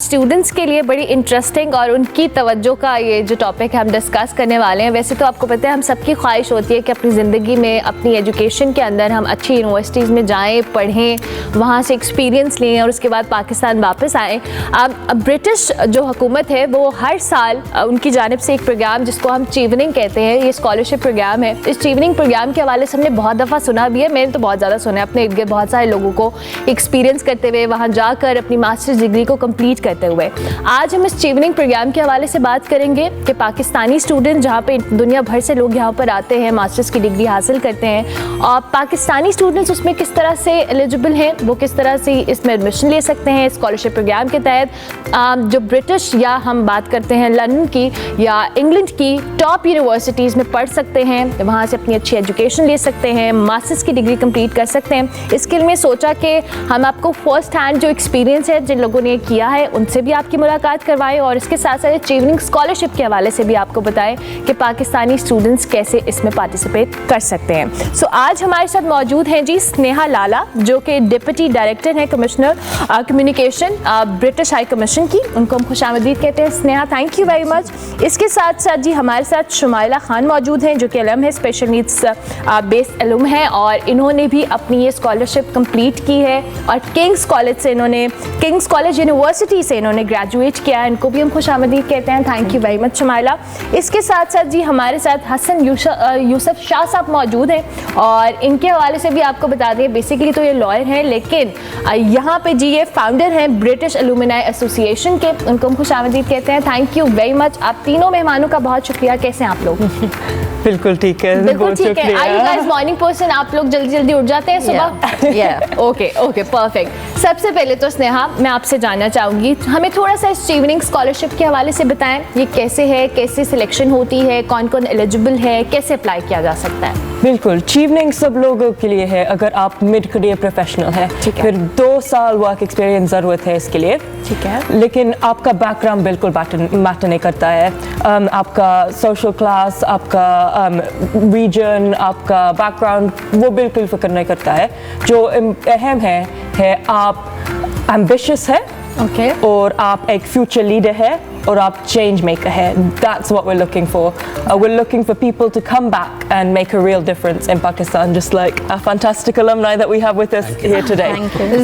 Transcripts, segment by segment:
Students के लिए बड़ी इंटरेस्टिंग और उनकी तवज्जो का ये जो टॉपिक हम डिस्कस करने वाले हैं। वैसे तो आपको पता है हम सबकी ख्वाहिश होती है कि अपनी ज़िंदगी में अपनी एजुकेशन के अंदर हम अच्छी यूनिवर्सिटीज़ में जाएं, पढ़ें, वहाँ से एक्सपीरियंस लें और उसके बाद पाकिस्तान वापस आएँ। अब ब्रिटिश जो हुकूमत है वो हर साल उनकी जानिब से एक प्रोग्राम जिसको हम चीवनिंग कहते हैं, ये स्कॉलरशिप प्रोग्राम है। इस चीवनिंग प्रोग्राम के हवाले से हमने बहुत दफ़ा सुना भी है, मैंने तो बहुत ज़्यादा सुना है अपने इर्द गिर्द बहुत सारे लोगों को एक्सपीरियंस करते हुए, वहाँ जाकर अपनी मास्टर्स डिग्री को कम्प्लीट करते हुए। आज हम इस चीवनिंग प्रोग्राम के हवाले से बात करेंगे कि पाकिस्तानी स्टूडेंट जहाँ पे दुनिया भर से लोग यहाँ पर आते हैं, मास्टर्स की डिग्री हासिल करते हैं, और पाकिस्तानी स्टूडेंट्स उसमें किस तरह से एलिजिबल हैं, वो किस तरह से इसमें एडमिशन ले सकते हैं स्कॉलरशिप प्रोग्राम के तहत। जो ब्रिटिश या हम बात करते हैं लंदन की या इंग्लैंड की टॉप यूनिवर्सिटीज़ में पढ़ सकते हैं, वहाँ से अपनी अच्छी एजुकेशन ले सकते हैं, मास्टर्स की डिग्री कंप्लीट कर सकते हैं। इसके लिए सोचा कि हम आपको फर्स्ट हैंड जो एक्सपीरियंस है जिन लोगों ने किया है उनसे भी आपकी मुलाकात करवाएं और इसके साथ साथ चीवनिंग स्कॉलरशिप के हवाले से भी आपको बताएं कि पाकिस्तानी स्टूडेंट्स कैसे इसमें पार्टिसिपेट कर सकते हैं। सो आज हमारे साथ मौजूद हैं जी स्नेहा लाला, जो कि डिप्टी डायरेक्टर हैं commissioner communication British high commission की। उनको हम खुशामदीद कहते हैं। Sneha, thank you very much. इसके साथ साथ जी हमारे साथ शुमाइला खान मौजूद हैं, जो कि अलम है, स्पेशल नीड्स बेस्ड अलम है, और इन्होंने भी अपनी ये स्कॉलरशिप कंप्लीट की है और किंग्स कॉलेज यूनिवर्सिटी से इन्होंने ग्रेजुएट किया है। इनको भी हम खुशामदीद कहते हैं। Thank you very much Shumaila. इसके साथ साथ जी हमारे साथ हसन यूसुफ शाह साहब मौजूद हैं और इनके हवाले से भी आपको बता दें, बेसिकली तो ये लॉयर हैं लेकिन यहाँ पे जी ये फाउंडर हैं ब्रिटिश एलुमनाई एसोसिएशन के। उनको हम खुशामदीद कहते हैं। Thank you very much. आप तीनों मेहमानों का बहुत शुक्रिया। कैसे हैं आप लोग? बिल्कुल ठीक है, बिल्कुल ठीक है। Are you guys morning person? आप लोग जल्दी जल्दी उठ जाते हैं सुबह? Okay perfect. सबसे पहले तो स्नेहा, मैं आपसे जानना चाहूँगी, हमें थोड़ा सा इस चीवनिंग स्कॉलरशिप के हवाले से बताएं। ये कैसे है, कैसे सिलेक्शन होती है, कौन कौन एलिजिबल है, कैसे अप्लाई किया जा सकता है? बिल्कुल, चीवनिंग सब लोगों के लिए है अगर आप मिड करियर प्रोफेशनल है, फिर 2 साल वर्क एक्सपीरियंस ज़रूरत है इसके लिए। ठीक है, लेकिन आपका बैकग्राउंड बिल्कुल मैटर नहीं करता है। आपका सोशल क्लास, आपका रीजन, आपका बैकग्राउंड, वो बिल्कुल फिक्र नहीं करता है। जो अहम है आप एम्बिशियस है, और आप एक फ्यूचर लीडर है और आप चेंज मेकर है। That's what we're looking for. We're looking for people to come back and make a real difference in Pakistan, just like a fantastic alumni that we have with us here today.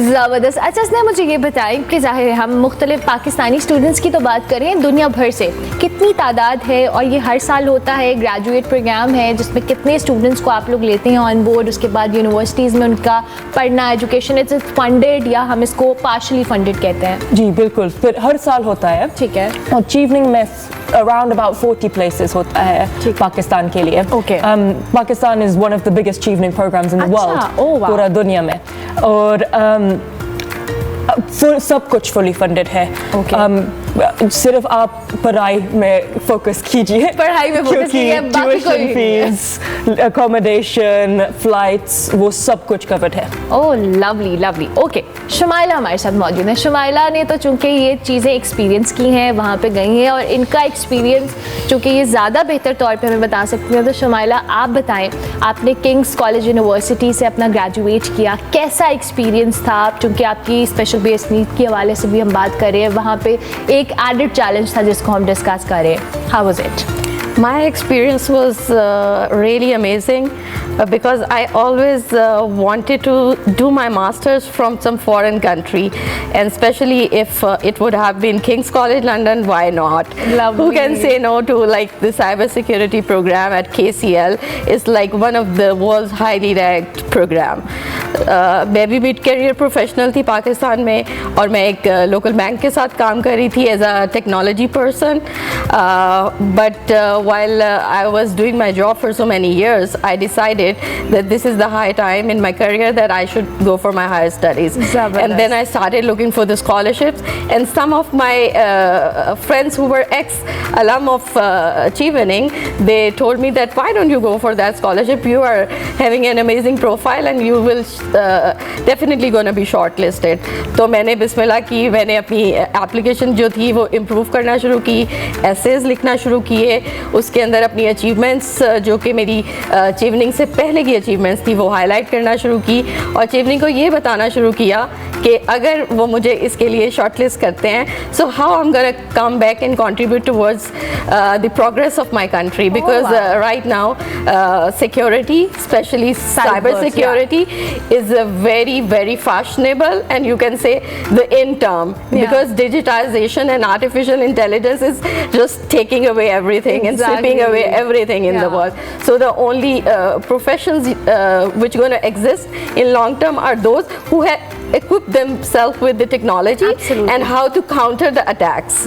ज़बरदस्त। अच्छा स्नेहा, मुझे ये बताएं कि ज़ाहिर है हम मुख्तलिफ पाकिस्तानी स्टूडेंट्स की तो बात करें, दुनिया भर से कितनी तादाद है और ये हर साल होता है, ग्रेजुएट प्रोग्राम है जिसमें कितने स्टूडेंट्स को आप लोग लेते हैं ऑन बोर्ड, उसके बाद यूनिवर्सिटीज़ में उनका पढ़ना, एजुकेशन इट्स फंडेड या हम इसको पार्शली फंडेड कहते हैं? जी बिल्कुल, फिर हर साल होता है। ठीक है, और चीवनिंग में अराउंड अबाउट 40 प्लेसेस होता है पाकिस्तान के लिए। Pakistan is one of the biggest Chevening programs in the world, पूरा दुनिया में। और सब कुछ फुली फंडेड है। सिर्फ आप पढ़ाई में फोकस कीजिए, पढ़ाई में फोकस कीजिए, बाकी कोई फीस, अकोमोडेशन, फ्लाइट्स, वो सब कुछ कवर्ड है। ओह लवली लवली। ओके, शुमाइला हमारे साथ मौजूद है। शुमाइला ने तो चूंकि ये चीज़ें एक्सपीरियंस की हैं, वहाँ पे गई हैं और इनका एक्सपीरियंस चूँकि ये ज़्यादा बेहतर तौर पे हमें बता सकती हैं। तो शुमाइला आप बताएं, आपने किंग्स कॉलेज यूनिवर्सिटी से अपना ग्रेजुएट किया, कैसा एक्सपीरियंस था? चूँकि आपकी स्पेशल बेस नीड के हवाले से भी हम बात कर रहे हैं, वहाँ पे एक एडेड चैलेंज था जिसको हम डिस्कस कर रहे हैं। How was it? My experience was really amazing because I always wanted to do my masters from some foreign country, and especially if it would have been King's College London, why not? Lovely. Who can say no to like the cybersecurity program at KCL? Is like one of the world's highly ranked program. मैं भी mid career professional थी पाकिस्तान में और मैं एक local bank के साथ काम कर रही थी as a technology person, but while I was doing my job for so many years, I decided that this is the high time in my career that I should go for my higher studies. And then I started looking for the scholarships, and some of my friends who were ex-alum of Chevening, they told me that why don't you go for that scholarship? You are having an amazing profile and you will definitely going to be shortlisted. तो मैंने बिस्मिल्लाह की, मैंने अपनी application जो थी वो improve करना शुरू की, एसेज लिखना शुरू किए, उसके अंदर अपनी अचीवमेंट्स जो कि मेरी चीवनिंग से पहले की अचीवमेंट्स थी वो हाईलाइट करना शुरू की, और चेवनी को ये बताना शुरू किया कि अगर वो मुझे इसके लिए शॉर्टलिस्ट करते हैं, so how I am gonna come back and contribute towards the progress of my country, because right now security, especially cyber security, is a very fashionable, and you can say the in term, because digitization and artificial intelligence is just taking away everything and sweeping away everything in the world. So the only professions which are going to exist in long term are those who have equipped themselves with the technology and how to counter the attacks.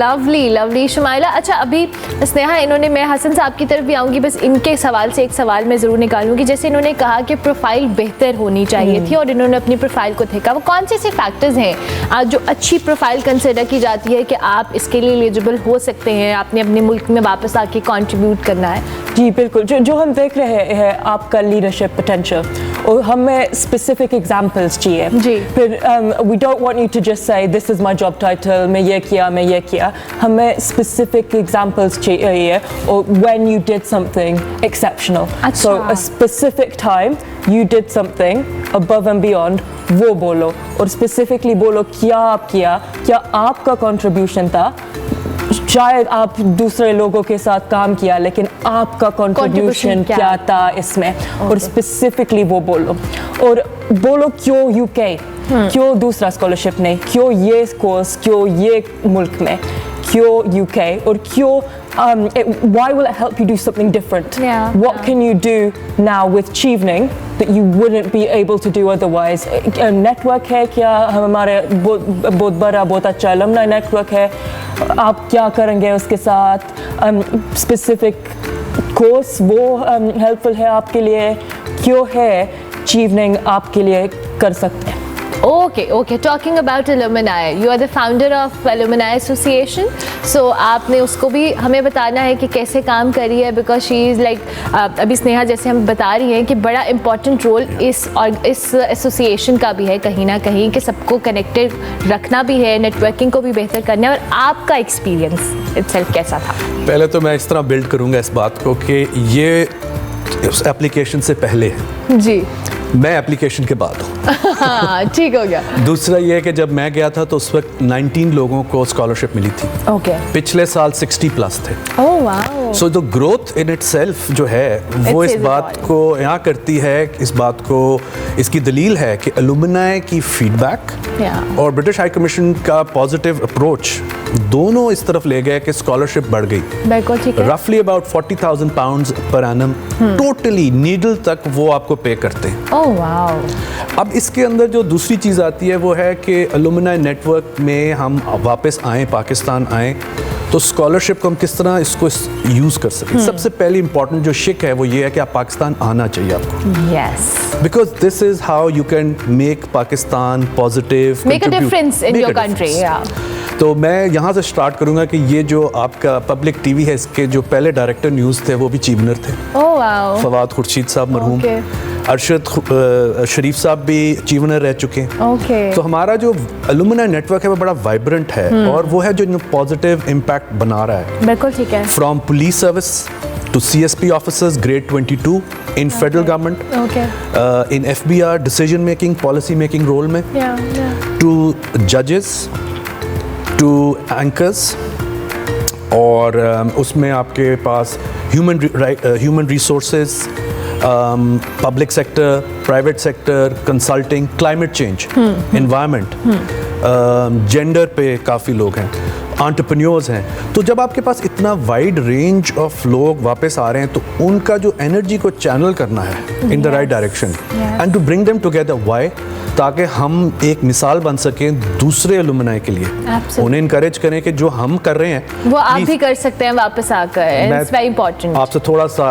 lovely Shumaila. अच्छा, अभी स्नेहा, इन्होंने, मैं हसन साहब की तरफ भी आऊँगी, बस इनके सवाल से एक सवाल मैं ज़रूर निकालूंगी। जैसे इन्होंने कहा कि प्रोफाइल बेहतर होनी चाहिए थी और इन्होंने अपनी प्रोफाइल को देखा, वो कौन से ऐसे फैक्टर्स हैं जो अच्छी प्रोफाइल कंसिडर की जाती है कि आप इसके लिए एलिजिबल हो सकते हैं, आपने अपने मुल्क में वापस आके कंट्रीब्यूट करना है? जी बिल्कुल, जो हम देख रहे हैं आपका लीडरशिप पोटेंशियल, और हमें स्पेसिफिक एग्जांपल्स चाहिए जी। फिर we don't want you to just say this is my job title, मैं ये किया, हमें स्पेसिफिक एग्जांपल्स चाहिए, और when you did something exceptional, so a specific time you did something above and beyond, वो बोलो, और स्पेसिफिकली बोलो क्या आप किया, क्या आपका कंट्रीब्यूशन था। शायद आप दूसरे लोगों के साथ काम किया, लेकिन आपका कंट्रीब्यूशन क्या था इसमें, और स्पेसिफिकली वो बोलो, और बोलो क्यों यूके, क्यों दूसरा स्कॉलरशिप नहीं, क्यों ये कोर्स, क्यों ये मुल्क में, क्यों यूके, और क्यों why will it help you do something different? What can you do now with Chevening that you wouldn't be able to do otherwise? Network है क्या हमारे, बहुत बड़ा, बहुत अच्छा alumni नेटवर्क है, आप क्या करेंगे उसके साथ? स्पेसिफिक कोर्स वो हेल्पफुल है आपके लिए, क्यों है Chevening आपके लिए कर सकते हैं? Okay. Talking about alumni, you are the founder of Alumni Association. So आपने उसको भी हमें बताना है कि कैसे काम करी है, because she is like अभी स्नेहा जैसे हम बता रही हैं कि बड़ा important role इस एसोसिएशन का भी है कहीं ना कहीं, कि सबको कनेक्टेड रखना भी है, नेटवर्किंग को भी बेहतर करना है। और आपका एक्सपीरियंस इटसेल्फ कैसा था? पहले तो मैं इस तरह बिल्ड करूँगा इस बात को कि ये उस एप्लीकेशन से पहले है जी, मैं एप्लीकेशन के बाद हूँ। हाँ, ठीक हो गया। दूसरा ये है कि जब मैं गया था तो उस वक्त 19 लोगों को स्कॉलरशिप मिली थी। पिछले साल 60 प्लस थे। Oh wow. So the growth in itself जो है वो इस बात को यहाँ करती है, इस बात को, इसकी दलील है कि एलुमनाई की फीडबैक और ब्रिटिश हाई कमीशन का पॉजिटिव अप्रोच दोनों इस तरफ ले गए कि स्कॉलरशिप बढ़ गई। रफली about 40,000 pounds per annum totally needle तक वो आपको पे करते हैं। Oh wow. अब इसके अंदर जो दूसरी चीज़ आती है वो है कि एलुमनाई नेटवर्क में हम वापस आएँ, पाकिस्तान आएँ, तो स्कॉलरशिप को हम किस तरह इसको यूज़ कर सकें। सबसे पहली इंपॉर्टेंट जो शिक है वो ये है कि आप पाकिस्तान आना चाहिए आपको। Yes, because this is how you can make Pakistan positive, make a difference in your country. तो मैं यहाँ से स्टार्ट करूँगा कि ये जो आपका पब्लिक टीवी है, इसके जो पहले डायरेक्टर न्यूज़ थे वो भी चीवनर थे। Oh wow. फवाद खुर्शीद साहब मरहूम, अरशद शरीफ साहब भी चीवनर रह चुके हैं। तो हमारा जो एलुमनाई नेटवर्क है वो बड़ा वाइब्रेंट है और वो है जो पॉजिटिव इम्पैक्ट बना रहा है। बिल्कुल ठीक है। From police service to CSP officers grade 22 in federal government, in FBR decision making, policy making role में, to judges, to anchors, और उसमें आपके पास human resources, public sector, private sector, consulting, climate change, environment, gender पे काफ़ी लोग हैं, entrepreneurs हैं। तो जब आपके पास इतना वाइड रेंज ऑफ लोग वापस आ रहे हैं तो उनका जो एनर्जी को चैनल करना है in the right direction and to bring them together, why, ताकि हम एक मिसाल बन सकें दूसरे एलुमनाई के लिए। उन्हें इनकरेज करें कि जो हम कर रहे हैं वो आप भी कर सकते हैं वापस आकर। It's very important. आपसे थोड़ा सा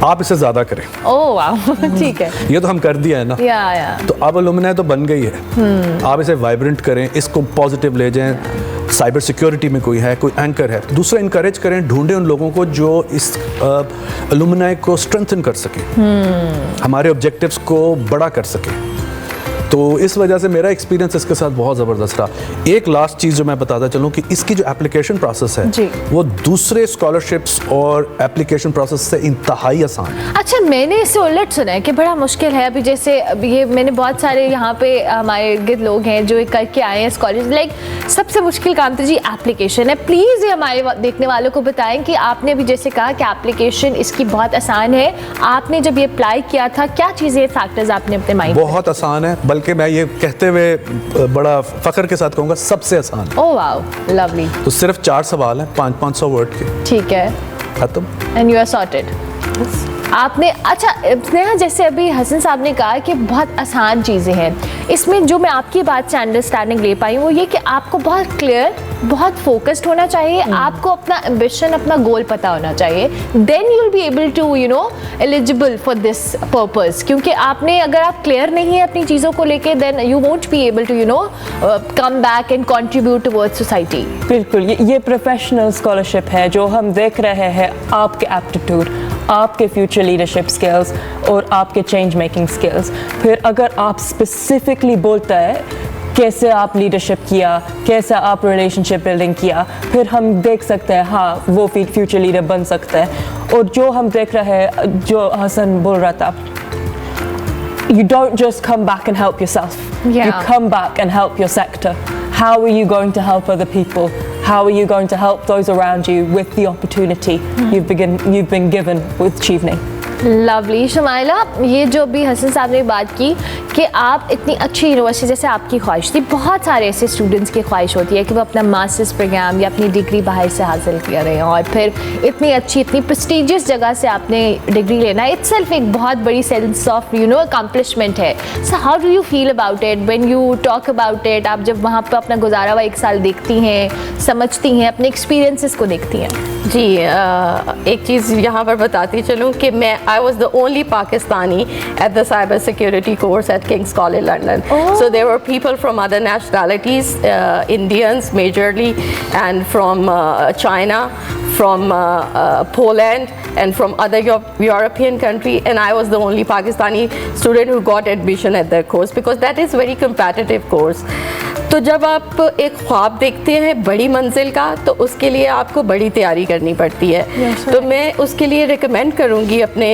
आप इसे ज़्यादा करें। ओह वाओ, ठीक है। ये तो हम कर दिया है ना। या। तो अब एलुमनाई तो बन गई है, आप इसे वाइब्रेंट करें, इसको पॉजिटिव ले जाएं। साइबर सिक्योरिटी में कोई है, कोई एंकर है, दूसरा इनकरेज करें, ढूंढें उन लोगों को जो इस एलुमनाई को स्ट्रेंथन कर सके, हमारे ऑब्जेक्टिव्स को बड़ा कर सके। तो इस वजह से मेरा एक्सपीरियंस इसके साथ बहुत ज़बरदस्त रहा। एक लास्ट चीज़ जो मैं बताता चलूँ कि इसकी जो एप्लीकेशन प्रोसेस जी। है वो दूसरे स्कॉलरशिप्स और एप्लीकेशन प्रोसेस से इंतहाई आसान है। अच्छा, मैंने इससे उलट सुना है कि बड़ा मुश्किल है। अभी जैसे अभी ये मैंने बहुत सारे यहाँ पे हमारे गिर्द लोग हैं जो करके आए हैं कॉलेज, लाइक सबसे मुश्किल काम तो जी एप्लीकेशन है। प्लीज़ ये हमारे देखने वालों को बताएं कि आपने भी जैसे कहा कि एप्लीकेशन इसकी बहुत आसान है, आपने जब ये अप्लाई किया था क्या चीज़ें फैक्टर्स आपने अपने माइंड में? बहुत आसान है, बल्कि मैं ये कहते हुए बड़ा फ़ख्र के साथ कहूँगा सबसे आसान है। Oh wow, lovely. तो सिर्फ 4 सवाल हैं 500 वर्ड के, ठीक है, खत्म, एंड यू आर सॉर्टेड। आपने अच्छा स्नेहा, जैसे अभी हसन साहब ने कहा कि बहुत आसान चीज़ें हैं, इसमें जो मैं आपकी बात से अंडरस्टैंडिंग ले पाई वो ये कि आपको बहुत क्लियर, बहुत फोकस्ड होना चाहिए, आपको अपना एम्बिशन, अपना गोल पता होना चाहिए, then you will be able to you know eligible for this purpose. क्योंकि आपने अगर आप क्लियर नहीं है अपनी चीज़ों को लेके, then you won't be able to you know come back and contribute towards society. बिल्कुल, ये प्रोफेशनल स्कॉलरशिप है जो हम देख रहे हैं आपके एप्टीट्यूड, आपके फ्यूचर लीडरशिप स्किल्स और आपके चेंज मेकिंग स्किल्स। फिर अगर आप स्पेसिफिकली बोलता है कैसे आप लीडरशिप किया, कैसे आप रिलेशनशिप बिल्डिंग किया, फिर हम देख सकते हैं हाँ वो फ्यूचर लीडर बन सकता है। और जो हम देख रहे हैं, जो हसन बोल रहा था, you don't just come back and help yourself. Yeah. You come back and help your sector. How are you going to help other people? How are you going to help those around you with the opportunity you've been given with Chevening? Lovely. Shamaila, ये जो भी हसन साहब ने बात की कि आप इतनी अच्छी यूनिवर्सिटी, जैसे आपकी ख्वाहिश थी, बहुत सारे ऐसे स्टूडेंट्स की ख्वाहिश होती है कि वो अपना मास्टर्स प्रोग्राम या अपनी डिग्री बाहर से हासिल कर रहे हैं और फिर इतनी अच्छी, इतनी प्रेस्टिजियस जगह से आपने डिग्री लेना इटसेल्फ एक बहुत बड़ी sense of you know accomplishment है। So how do you feel about it when you talk about it? आप जब वहाँ पर अपना गुजारा हुआ 1 साल देखती हैं, समझती हैं, अपने एक्सपीरियंसेस को देखती हैं? जी, एक चीज़ यहाँ पर बताती चलूँ कि I was the only Pakistani at the cyber security course eight King's College London. So there were people from other nationalities, Indians majorly, and from China, from Poland, and from other European country, and I was the only Pakistani student who got admission at the course because that is very competitive course. तो जब आप एक ख्वाब देखते हैं बड़ी मंजिल का, तो उसके लिए आपको बड़ी तैयारी करनी पड़ती है। तो मैं उसके लिए रिकमेंड करूँगी अपने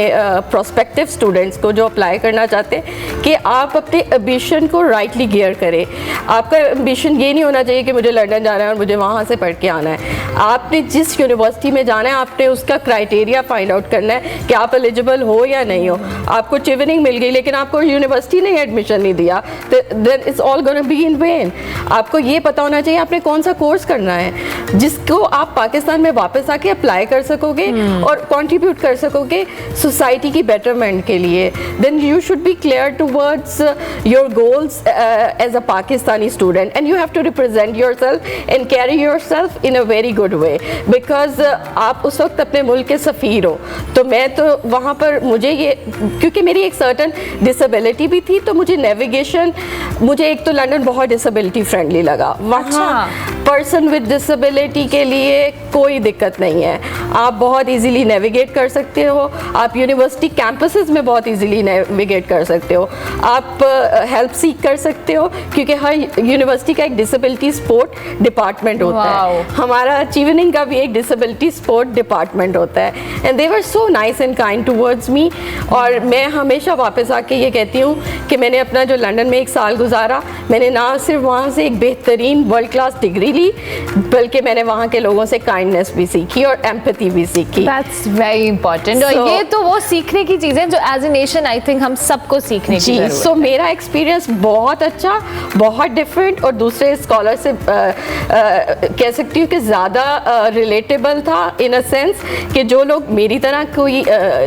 प्रोस्पेक्टिव स्टूडेंट्स को जो अप्लाई करना चाहते हैं कि आप अपने एम्बिशन को राइटली गियर करें। आपका एम्बिशन ये नहीं होना चाहिए कि मुझे लंदन जाना है और मुझे वहाँ से पढ़ के आना है। आपने जिस यूनिवर्सिटी में जाना है, आपने उसका क्राइटेरिया फाइंड आउट करना है कि आप एलिजिबल हो या नहीं हो। आपको चीवनिंग मिल गई लेकिन आपको यूनिवर्सिटी ने एडमिशन नहीं दिया, then it's all gonna be in vain. आपको ये पता होना चाहिए आपने कौन सा कोर्स करना है जिसको आप पाकिस्तान में वापस आके अप्लाई कर सकोगे और कंट्रीब्यूट कर सकोगे सोसाइटी की बेटरमेंट के लिए। Then you should be clear towards your goals as a Pakistani student and you have to represent yourself and carry yourself in a very good way, because आप उस वक्त अपने मुल्क के सफ़ीर हो। तो मैं तो वहाँ पर मुझे ये, क्योंकि मेरी एक सर्टन डिसेबिलिटी भी थी, तो मुझे नेविगेशन, मुझे एक तो लंदन बहुत डिसेबिलिटी फ्रेंडली लगा। वहाँ पर्सन विद डिसेबिलिटी के लिए कोई दिक्कत नहीं है, आप बहुत इजीली नेविगेट कर सकते हो। आप यूनिवर्सिटी कैंपसेस में बहुत इजीली नेविगेट कर सकते हो। आप हेल्प सीख कर सकते हो क्योंकि हर यूनिवर्सिटी का एक डिसेबिलिटी स्पोर्ट डिपार्टमेंट होता है। हमारा चीवनिंग का भी एक डिसेबिलिटी स्पोर्ट डिपार्टमेंट होता है। And they were so nice and kind towards me. और मैं हमेशा वापस आके ये कहती हूँ कि मैंने अपना जो लंदन में 1 साल गुजारा, मैंने ना सिर्फ वहाँ से एक बेहतरीन वर्ल्ड क्लास डिग्री ली, बल्कि मैंने वहाँ के लोगों से काइंडनेस भी सीखी और एम्पैथी भी सीखी। That's very important. और ये तो वो सीखने की चीज़ें जो as a nation I think हम सबको सीखने की ज़रूरत है। सो मेरा एक्सपीरियंस बहुत अच्छा, बहुत डिफरेंट और दूसरे स्कॉलर से कह सकती हूँ कि ज़्यादा रिलेटेबल था, इन अ सेंस कि जो लोग मेरी तरह कोई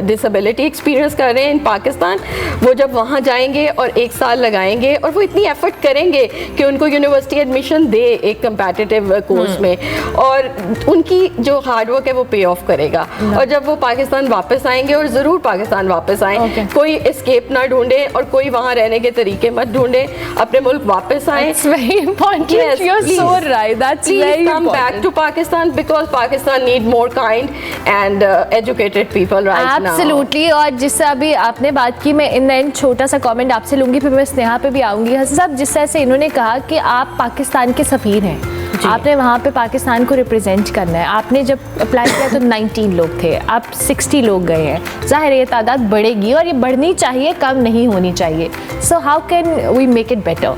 डिसेबिलिटी एक्सपीरियंस कर रहे हैं इन पाकिस्तान, वो जब वहाँ जाएंगे और 1 साल लगाएंगे और वो इतनी एफर्ट करेंगे कि उनको यूनिवर्सिटी एडमिशन दे एक कंपेटिटिव कोर्स में, और उनकी जो हार्डवर्क है वो पे ऑफ करेगा। और जब वो पाकिस्तान वापस आएंगे, और ज़रूर पाकिस्तान वापस आएँ, कोई एस्केप ना ढूंढे और कोई वहाँ रहने के तरीके मत ढूंढे, अपने मुल्क वापस आएँ। That's very important. Yes, You're please. so right. That's Please very come important. back to Pakistan because Pakistan need more kind and educated people right now. Absolutely. और जिससे अभी आपने बात की, मैं इन द एंड छोटा सा कमेंट आपसे लूँगी, फिर मैं स्नेहा पे भी आऊँगी। हसन साहब, जिस तरह से इन्होंने कहा कि आप पाकिस्तान के सफ़ीर हैं, आपने वहाँ पे पाकिस्तान को रिप्रेजेंट करना है। आपने जब अप्लाई किया तो 19 लोग थे, अब 60 लोग गए हैं। ज़ाहिर है ये तादाद बढ़ेगी और ये बढ़नी चाहिए, कम नहीं होनी चाहिए। So how can we make it better?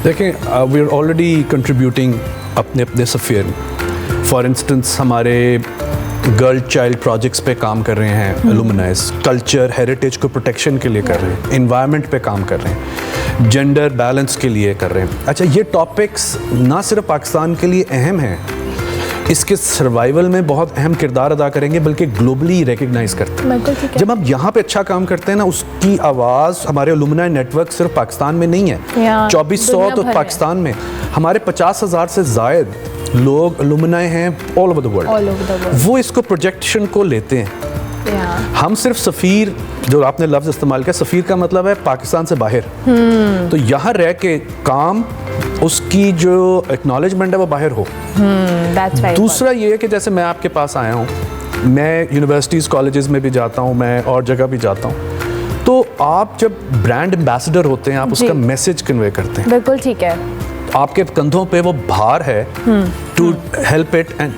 देखें, वी आर ऑलरेडी कंट्रीब्यूटिंग अपने अपने सफ़ीर। फॉर इंस्टेंस हमारे गर्ल चाइल्ड प्रोजेक्ट्स पे काम कर रहे हैं एलुमनाइज, कल्चर हेरिटेज को प्रोटेक्शन के लिए कर रहे हैं, इन्वायरमेंट पे काम कर रहे हैं, जेंडर बैलेंस के लिए कर रहे हैं। अच्छा, ये टॉपिक्स ना सिर्फ पाकिस्तान के लिए अहम हैं, इसके सर्वाइवल में बहुत अहम किरदार अदा करेंगे, बल्कि ग्लोबली रिकग्नाइज करते हैं। जब हम यहाँ पे अच्छा काम करते हैं ना, उसकी आवाज़ हमारे अलुमनाई नेटवर्क सिर्फ पाकिस्तान में नहीं है, 2400 तो पाकिस्तान में, हमारे 50,000 से ज़ायद लोग अलुमनाई हैं ऑल ओवर द वर्ल्ड। वो इसको प्रोजेक्शन को लेते हैं। हम सिर्फ सफ़ीर, जो आपने लफ्ज़ इस्तेमाल किया, सफ़ीर का मतलब है पाकिस्तान से बाहर। तो यहाँ रह के काम, उसकी जो एक्नॉलेजमेंट है वो बाहर हो। दूसरा ये है कि जैसे मैं आपके पास आया हूँ, मैं यूनिवर्सिटीज़ कॉलेजेस में भी जाता हूँ, मैं और जगह भी जाता हूँ, तो आप जब ब्रांड एम्बेसडर होते हैं, आप उसका मैसेज कन्वे करते हैं। बिल्कुल ठीक है। आपके कंधों पे वो भार है टू हेल्प इट, एंड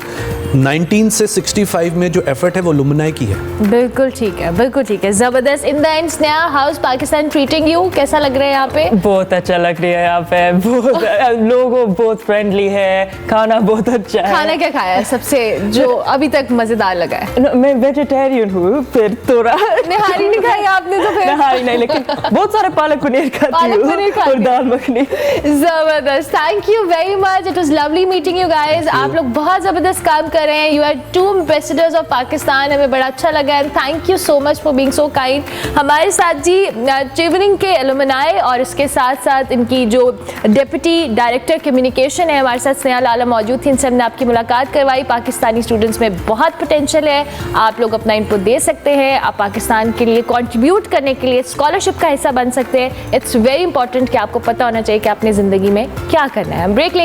19 से 65 में जो एफर्ट है वो लुमनाई की है। बिल्कुल ठीक है, बिल्कुल ठीक है, ज़बरदस्त। In the end Sneha, how is Pakistan treating you? कैसा लग रहा है यहाँ पे? बहुत अच्छा लग रहा है यहाँ पे, बहुत लोग बहुत फ्रेंडली है, खाना बहुत अच्छा है। खाना क्या खाया है सबसे जो अभी तक मजेदार लगा है? मैं वेजिटेरियन हूँ, फिर थोड़ा निहारी नहीं खाई आपने तो फिर? निहारी नहीं, लेकिन बहुत सारे पालक पनीर खाती हूँ और दाल मखनी। जबरदस्त, thank you very much, it was lovely meeting you guys. आप लोग बहुत जबरदस्त काम कर रहे हैं, you are 2 ambassadors of Pakistan, हमें बड़ा अच्छा लगा and thank you so much for being so kind. हमारे साथ जी चिवनिंग के एलुमनाई और इसके साथ साथ इनकी जो डिप्टी डायरेक्टर कम्युनिकेशन है, हमारे साथ स्नेहा लाला मौजूद थी। इनसे हमने आपकी मुलाकात करवाई। पाकिस्तानी स्टूडेंट्स में बहुत पोटेंशियल है, आप लोग अपना इनपुट दे सकते हैं, आप पाकिस्तान के लिए कंट्रीब्यूट करने के लिए स्कॉलरशिप का हिस्सा बन सकते हैं। इट्स वेरी इंपॉर्टेंट कि आपको पता होना चाहिए कि आपने ज़िंदगी में क्या करना है। हम ब्रेक लेंगे।